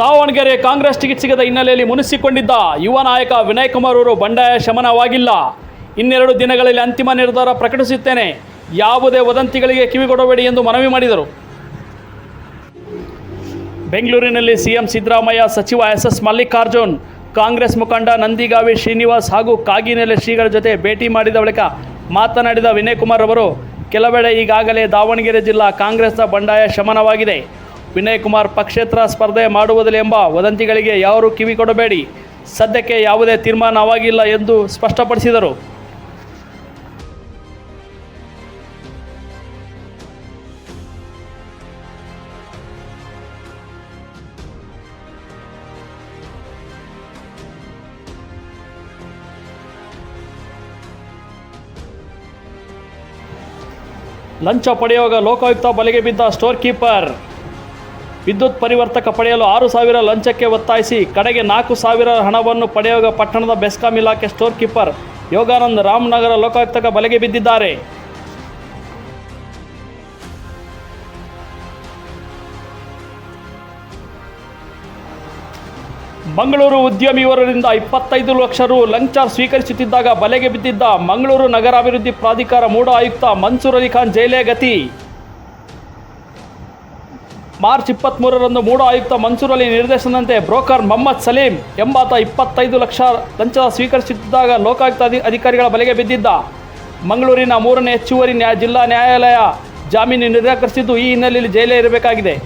Davanagere Congress ticket ಸಿಗದ ಹಿನ್ನೆಲೆಯಲ್ಲಿ ಮುನಿಸಿಕೊಂಡಿದ್ದ ಯುವ ನಾಯಕ ವಿನಯ್ ಕುಮಾರ್ ಅವರು ಬಂಡಾಯ ಶಮನವಾಗಿಲ್ಲ. ಇನ್ನೆರಡು ದಿನಗಳಲ್ಲಿ ಅಂತಿಮ ನಿರ್ಧಾರ ಪ್ರಕಟಿಸುತ್ತೇನೆ, ಯಾವುದೇ ವದಂತಿಗಳಿಗೆ ಕಿವಿಗೊಡಬೇಡಿ ಎಂದು ಮನವಿ ಮಾಡಿದರು. ಬೆಂಗಳೂರಿನಲ್ಲಿ ಸಿಎಂ ಸಿದ್ದರಾಮಯ್ಯ, ಸಚಿವ ಎಸ್ ಮಲ್ಲಿಕಾರ್ಜುನ್, ಕಾಂಗ್ರೆಸ್ ಮುಖಂಡ ನಂದಿಗಾವಿ ಶ್ರೀನಿವಾಸ್ ಹಾಗೂ ಕಾಗಿನೆಲೆ ಶ್ರೀಗಳ ಜೊತೆ ಭೇಟಿ ಮಾಡಿದ ಬಳಿಕ ಮಾತನಾಡಿದ ವಿನಯ್ ಕುಮಾರ್ ಅವರು, ಕೆಲವೆಡೆ ಈಗಾಗಲೇ ದಾವಣಗೆರೆ ಜಿಲ್ಲಾ ಕಾಂಗ್ರೆಸ್ನ ಬಂಡಾಯ ಶಮನವಾಗಿದೆ. ವಿನಯ್ ಕುಮಾರ್ ಪಕ್ಷೇತರ ಸ್ಪರ್ಧೆ ಮಾಡುವುದಿಲ್ಲ ಎಂಬ ವದಂತಿಗಳಿಗೆ ಯಾರೂ ಕಿವಿ ಕೊಡಬೇಡಿ, ಸದ್ಯಕ್ಕೆ ಯಾವುದೇ ತೀರ್ಮಾನವಾಗಿಲ್ಲ ಎಂದು ಸ್ಪಷ್ಟಪಡಿಸಿದರು. ಲಂಚ ಪಡೆಯುವಾಗ ಲೋಕಾಯುಕ್ತ ಬಲೆಗೆ ಬಿದ್ದ ಸ್ಟೋರ್ ಕೀಪರ್. ವಿದ್ಯುತ್ ಪರಿವರ್ತಕ ಪಡೆಯಲು 6,000 ಲಂಚಕ್ಕೆ ಒತ್ತಾಯಿಸಿ ಕಡೆಗೆ 4,000 ಹಣವನ್ನು ಪಡೆಯುವಾಗ ಪಟ್ಟಣದ ಬೆಸ್ಕಾಂ ಇಲಾಖೆ ಸ್ಟೋರ್ ಕೀಪರ್ ಯೋಗಾನಂದ್ ರಾಮನಗರ ಲೋಕಾಯುಕ್ತಕ್ಕೆ ಬಲೆಗೆ ಬಿದ್ದಿದ್ದಾರೆ. ಮಂಗಳೂರು ಉದ್ಯಮಿಯವರಿಂದ 25 ಲಕ್ಷ ರು ಲಂಚ ಸ್ವೀಕರಿಸುತ್ತಿದ್ದಾಗ ಬಲೆಗೆ ಬಿದ್ದಿದ್ದ ಮಂಗಳೂರು ನಗರಾಭಿವೃದ್ಧಿ ಪ್ರಾಧಿಕಾರ ಮೂಡ ಆಯುಕ್ತ ಮನ್ಸೂರ್ ಅಲಿ ಖಾನ್ ಜೈಲೇ ಗತಿ. ಮಾರ್ಚ್ 23ರಂದು ಮೂಡ ಆಯುಕ್ತ ಮನ್ಸೂರ್ ಅಲಿ ನಿರ್ದೇಶನದಂತೆ ಬ್ರೋಕರ್ ಮೊಹಮ್ಮದ್ ಸಲೀಂ ಎಂಬಾತ 25 ಲಕ್ಷ ಲಂಚ ಸ್ವೀಕರಿಸುತ್ತಿದ್ದಾಗ ಲೋಕಾಯುಕ್ತ ಅಧಿಕಾರಿಗಳ ಬಲೆಗೆ ಬಿದ್ದಿದ್ದ. ಮಂಗಳೂರಿನ 3ನೇ ಹೆಚ್ಚುವರಿ ಜಿಲ್ಲಾ ನ್ಯಾಯಾಲಯ ಜಾಮೀನು ನಿರಾಕರಿಸಿದ್ದು, ಈ ಹಿನ್ನೆಲೆಯಲ್ಲಿ ಜೈಲೇ ಇರಬೇಕಾಗಿದೆ.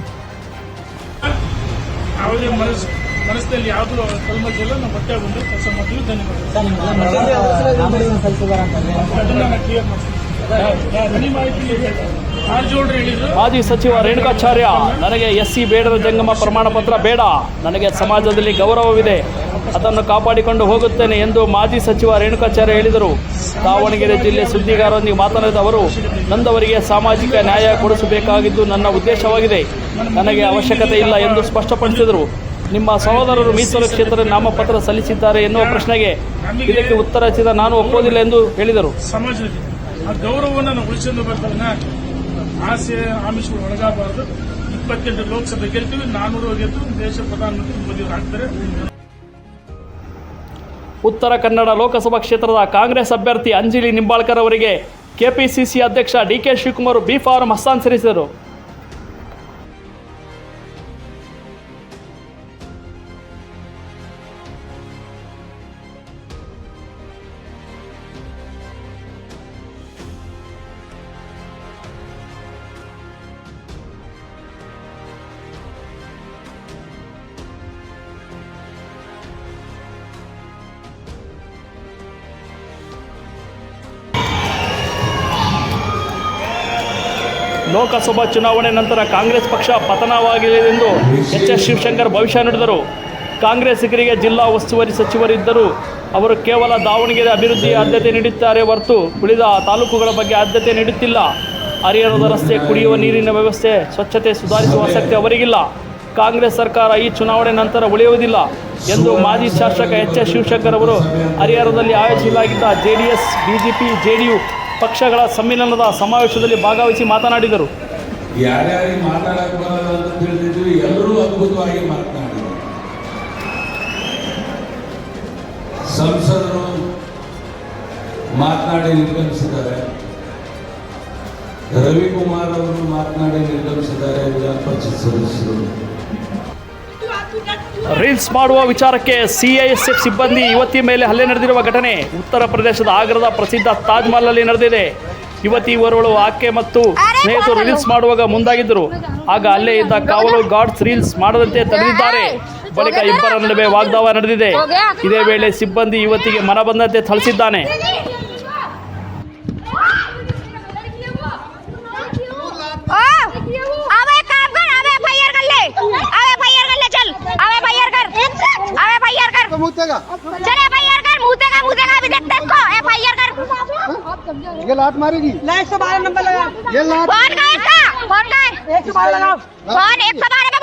ಮನಸ್ಸಲ್ಲಿ ಯಾವುದೂ ಕಲ್ಮಲ್ಲ, ನಾವು ಮತ್ತೆ ಬಂದು ಕೆಲಸ ಮಾಡಿದ್ವಿ. ಮಾಜಿ ಸಚಿವ ರೇಣುಕಾಚಾರ್ಯ, ನನಗೆ ಎಸ್ಸಿ ಬೇಡದ ಜಂಗಮ ಪ್ರಮಾಣ ಪತ್ರ ಬೇಡ, ನನಗೆ ಸಮಾಜದಲ್ಲಿ ಗೌರವವಿದೆ, ಅದನ್ನು ಕಾಪಾಡಿಕೊಂಡು ಹೋಗುತ್ತೇನೆ ಎಂದು ಮಾಜಿ ಸಚಿವ ರೇಣುಕಾಚಾರ್ಯ ಹೇಳಿದರು. ದಾವಣಗೆರೆ ಜಿಲ್ಲೆ ಸುದ್ದಿಗಾರರೊಂದಿಗೆ ಮಾತನಾಡಿದ ಅವರು, ನೊಂದವರಿಗೆ ಸಾಮಾಜಿಕ ನ್ಯಾಯ ಕೊಡಿಸಬೇಕಾಗಿದ್ದು ನನ್ನ ಉದ್ದೇಶವಾಗಿದೆ, ನನಗೆ ಅವಶ್ಯಕತೆ ಇಲ್ಲ ಎಂದು ಸ್ಪಷ್ಟಪಡಿಸಿದರು. ನಿಮ್ಮ ಸಹೋದರರು ಮೀಸಲು ಕ್ಷೇತ್ರದ ನಾಮಪತ್ರ ಸಲ್ಲಿಸಿದ್ದಾರೆ ಎನ್ನುವ ಪ್ರಶ್ನೆಗೆ ಇದಕ್ಕೆ ಉತ್ತರಿಸಿದ ನಾನು ಒಪ್ಪುವುದಿಲ್ಲ ಎಂದು ಹೇಳಿದರು. ಸಮಾಜದಲ್ಲಿ ಆ ಗೌರವವನ್ನು ನಾವು ಉಳಿಸಿಕೊಂಡು ಬರ್ತಾವನ್ನ ಆಸೆ ಆಮಿಷಗಳು ಒಳಗಾಗಬಾರದು. 28 ಲೋಕಸಭೆ ಗೆಲ್ತೀವಿ, 400 ಗೆದ್ದು ದೇಶ ಪ್ರಧಾನಮಂತ್ರಿ ಮೋದಿಯವರು ಆಗ್ತಾರೆ. ಉತ್ತರ ಕನ್ನಡ ಲೋಕಸಭಾ ಕ್ಷೇತ್ರದ ಕಾಂಗ್ರೆಸ್ ಅಭ್ಯರ್ಥಿ ಅಂಜಲಿ ನಿಂಬಾಳ್ಕರ್ ಅವರಿಗೆ ಕೆಪಿಸಿಸಿ ಅಧ್ಯಕ್ಷ ಡಿಕೆ ಶಿವಕುಮಾರ್ ಬಿ ಫಾರಂ ಹಸ್ತಾಂತರಿಸಿದರು. ಲೋಕಸಭಾ ಚುನಾವಣೆ ನಂತರ ಕಾಂಗ್ರೆಸ್ ಪಕ್ಷ ಪತನವಾಗಲಿದೆ ಎಂದು ಎಚ್ ಶಿವಶಂಕರ್ ಭವಿಷ್ಯ ನುಡಿದರು. ಕಾಂಗ್ರೆಸ್ಸಿಗರಿಗೆ ಜಿಲ್ಲಾ ಉಸ್ತುವಾರಿ ಸಚಿವರಿದ್ದರೂ ಅವರು ಕೇವಲ ದಾವಣಗೆರೆ ಅಭಿವೃದ್ಧಿಗೆ ಆದ್ಯತೆ ನೀಡುತ್ತಾರೆ ಹೊರತು ಉಳಿದ ತಾಲೂಕುಗಳ ಬಗ್ಗೆ ಆದ್ಯತೆ ನೀಡುತ್ತಿಲ್ಲ. ಹರಿಹರದ ರಸ್ತೆ, ಕುಡಿಯುವ ನೀರಿನ ವ್ಯವಸ್ಥೆ, ಸ್ವಚ್ಛತೆ ಸುಧಾರಿಸುವ ಆಸಕ್ತಿ ಅವರಿಗಿಲ್ಲ. ಕಾಂಗ್ರೆಸ್ ಸರ್ಕಾರ ಈ ಚುನಾವಣೆ ನಂತರ ಉಳಿಯುವುದಿಲ್ಲ ಎಂದು ಮಾಜಿ ಶಾಸಕ ಎಚ್ ಶಿವಶಂಕರ್ ಅವರು ಹರಿಹರದಲ್ಲಿ ಆಯೋಜಿಸಲಾಗಿದ್ದ ಜೆಡಿಎಸ್, ಬಿಜೆಪಿ, ಜೆಡಿಯು ಪಕ್ಷಗಳ ಸಮ್ಮಿಲನದ ಸಮಾವೇಶದಲ್ಲಿ ಭಾಗವಹಿಸಿ ಮಾತನಾಡಿದರು. ಯಾರ್ಯಾರಿಗೆ ಮಾತಾಡಕ್ಕೆ ಬರಲ್ಲ ಅಂತ ತಿಳಿದಿದ್ವಿ, ಎಲ್ಲರೂ ಅದ್ಭುತವಾಗಿ ಮಾತನಾಡಿದರು. ಸಂಸದರು ಮಾತನಾಡಿ ನಿರ್ಗಮಿಸಿದ್ದಾರೆ, ರವಿಕುಮಾರ್ ಅವರು ಮಾತನಾಡಿ ನಿರ್ಗಮಿಸಿದ್ದಾರೆ, ವಿಧಾನ ಪರಿಷತ್ ಸದಸ್ಯರು. ರೀಲ್ಸ್ ಮಾಡುವ ವಿಚಾರಕ್ಕೆ ಸಿಐಎಸ್ಎಫ್ ಸಿಬ್ಬಂದಿ ಯುವತಿ ಮೇಲೆ ಹಲ್ಲೆ ನಡೆದಿರುವ ಘಟನೆ ಉತ್ತರ ಪ್ರದೇಶದ ಆಗ್ರಾದ ಪ್ರಸಿದ್ಧ ತಾಜ್ ಮಹಲ್ನಲ್ಲಿ ನಡೆದಿದೆ. ಯುವತಿ ಓರ್ವಳು ಆಕೆ ಮತ್ತು ಸ್ನೇಹಿತರು ರೀಲ್ಸ್ ಮಾಡುವಾಗ ಮುಂದಾಗಿದ್ದರು. ಆಗ ಅಲ್ಲೇ ಇದ್ದ ಕಾವಲು ಗಾರ್ಡ್ಸ್ ರೀಲ್ಸ್ ಮಾಡದಂತೆ ತಡೆದಿದ್ದಾರೆ. ಬಳಿಕ ಇಬ್ಬರ ನಡುವೆ ವಾಗ್ದಾವ ನಡೆದಿದೆ. ಇದೇ ವೇಳೆ ಸಿಬ್ಬಂದಿ ಯುವತಿಗೆ ಮನ ಬಂದಂತೆ ಥಳಿಸಿದ್ದಾನೆ. ये लात मारेगी। 112 नंबर लगा। ये लात। फोन 112 लगाओ। फोन 112